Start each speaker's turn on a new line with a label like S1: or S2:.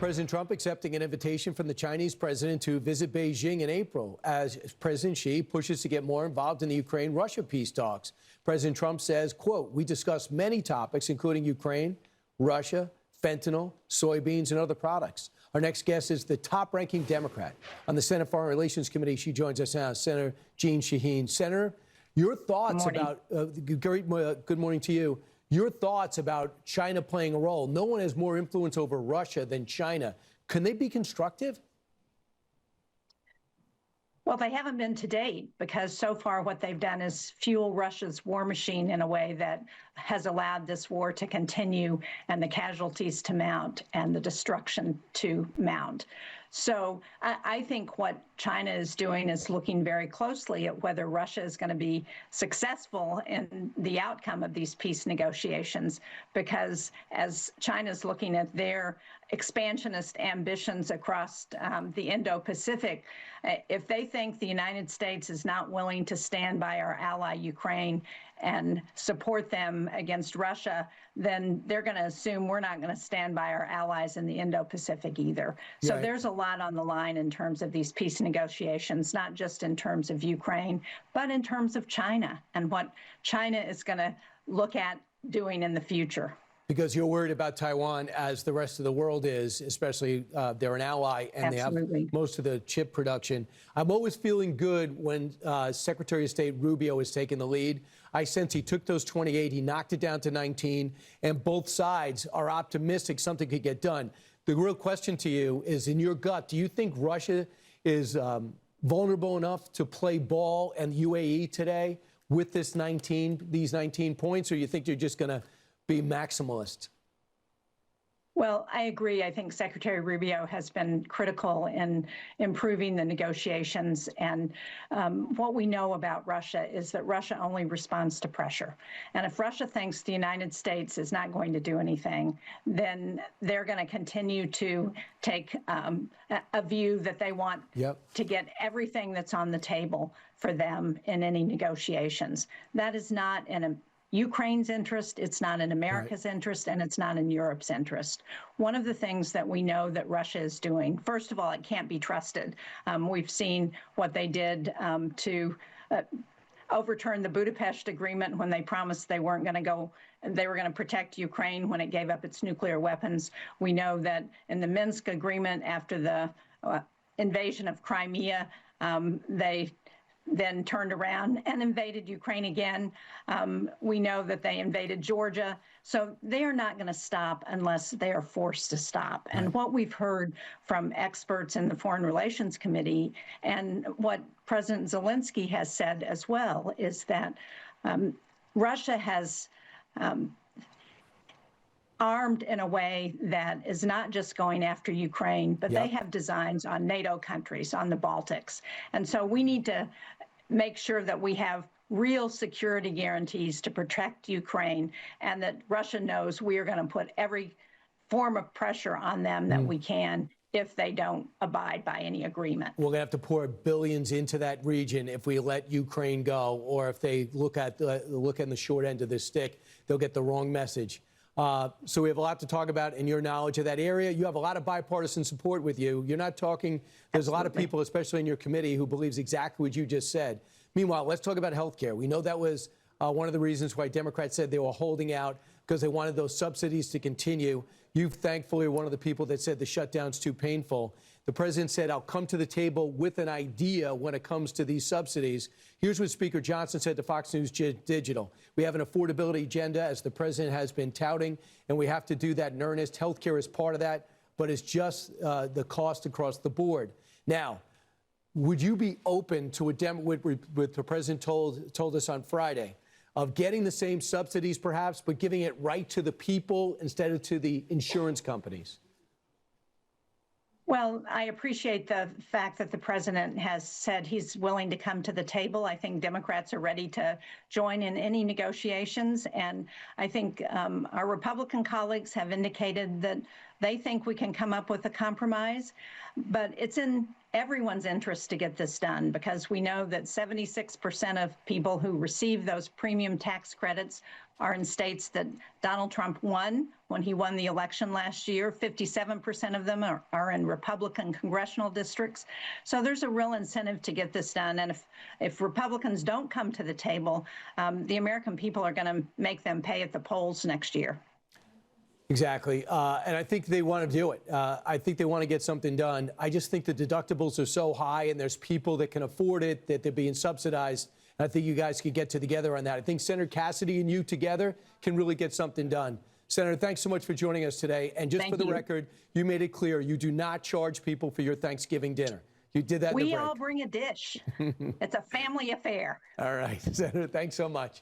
S1: President Trump accepting an invitation from the Chinese president to visit Beijing in April as President Xi pushes to get more involved in the Ukraine-Russia peace talks. President Trump says, quote, "We discussed many topics, including Ukraine, Russia, fentanyl, soybeans, and other products." Our next guest is the top-ranking Democrat on the Senate Foreign Relations Committee. She joins us now, Senator Jeanne Shaheen. Senator, your thoughts about, good morning to you. Your thoughts about China playing a role. No one has more influence over Russia than China. Can they be constructive?
S2: Well, they haven't been to date, because so far what they've done is fuel Russia's war machine in a way that has allowed this war to continue and the casualties to mount and the destruction to mount. So I think what China is doing is looking very closely at whether Russia is going to be successful in the outcome of these peace negotiations, because as China's looking at their expansionist ambitions across the Indo-Pacific, if they think the United States is not willing to stand by our ally Ukraine and support them against Russia, then they're going to assume we're not going to stand by our allies in the Indo-Pacific either. So there's a lot on the line in terms of these peace negotiations, not just in terms of Ukraine, but in terms of China and what China is going to look at doing in the future. Because you're worried about Taiwan, as the rest of the world is, especially they're an ally and Absolutely. They have most of the chip production. I'm always feeling good when Secretary of State Rubio is taking the lead. I sense he took those 28, he knocked it down to 19, and both sides are optimistic something could get done. The real question to you is, in your gut, do you think Russia is vulnerable enough to play ball and UAE today with these 19 points, or you think they're just going to be maximalist? Well, I agree. I think Secretary Rubio has been critical in improving the negotiations. And what we know about Russia is that Russia only responds to pressure. And if Russia thinks the United States is not going to do anything, then they're going to continue to take a view that they want to get everything that's on the table for them in any negotiations. That is not in Ukraine's interest, it's not in America's interest, and it's not in Europe's interest. One of the things that we know that Russia is doing, first of all, it can't be trusted. We've seen what they did to overturn the Budapest Agreement when they promised they weren't going to go, they were going to protect Ukraine when it gave up its nuclear weapons. We know that in the Minsk Agreement, after the invasion of Crimea, they then turned around and invaded Ukraine again. We know that they invaded Georgia. So they are not going to stop unless they are forced to stop. And what we've heard from experts in the Foreign Relations Committee and what President Zelensky has said as well is that Russia has armed in a way that is not just going after Ukraine, but they have designs on NATO countries, on the Baltics. And so we need to make sure that we have real security guarantees to protect Ukraine, and that Russia knows we are going to put every form of pressure on them that we can if they don't abide by any agreement. We're going to have to pour billions into that region if we let Ukraine go, or if they look at the short end of the stick, they'll get the wrong message. So we have a lot to talk about in your knowledge of that area. You have a lot of bipartisan support with you. You're not talking, there's a lot of people, especially in your committee, who believes exactly what you just said. Meanwhile, let's talk about health care. We know that was one of the reasons why Democrats said they were holding out, because they wanted those subsidies to continue. You, thankfully, are one of the people that said the shutdown's too painful. The president said, I'll come to the table with an idea when it comes to these subsidies. Here's what Speaker Johnson said to Fox News Digital. We have an affordability agenda, as the president has been touting, and we have to do that in earnest. Health care is part of that, but it's just the cost across the board. Now, would you be open to what the president told us on Friday, of getting the same subsidies perhaps, but giving it right to the people instead of to the insurance companies? Well, I appreciate the fact that the president has said he's willing to come to the table. I think Democrats are ready to join in any negotiations. And I think our Republican colleagues have indicated that they think we can come up with a compromise. But it's in everyone's interest to get this done, because we know that 76% of people who receive those premium tax credits are in states that Donald Trump won when he won the election last year. 57% of them are in Republican congressional districts. So there's a real incentive to get this done. And if Republicans don't come to the table, the American people are going to make them pay at the polls next year.
S1: Exactly. And I think they want to do it. I think they want to get something done. I just think the deductibles are so high and there's people that can afford it, that they're being subsidized. And I think you guys could get together on that. I think Senator Cassidy and you together can really get something done. Senator, thanks so much for joining us today. And just for the record, you made it clear you do not charge people for your Thanksgiving dinner. You did that in the break.
S2: We all bring a dish. It's a family affair.
S1: All right. Senator, thanks so much.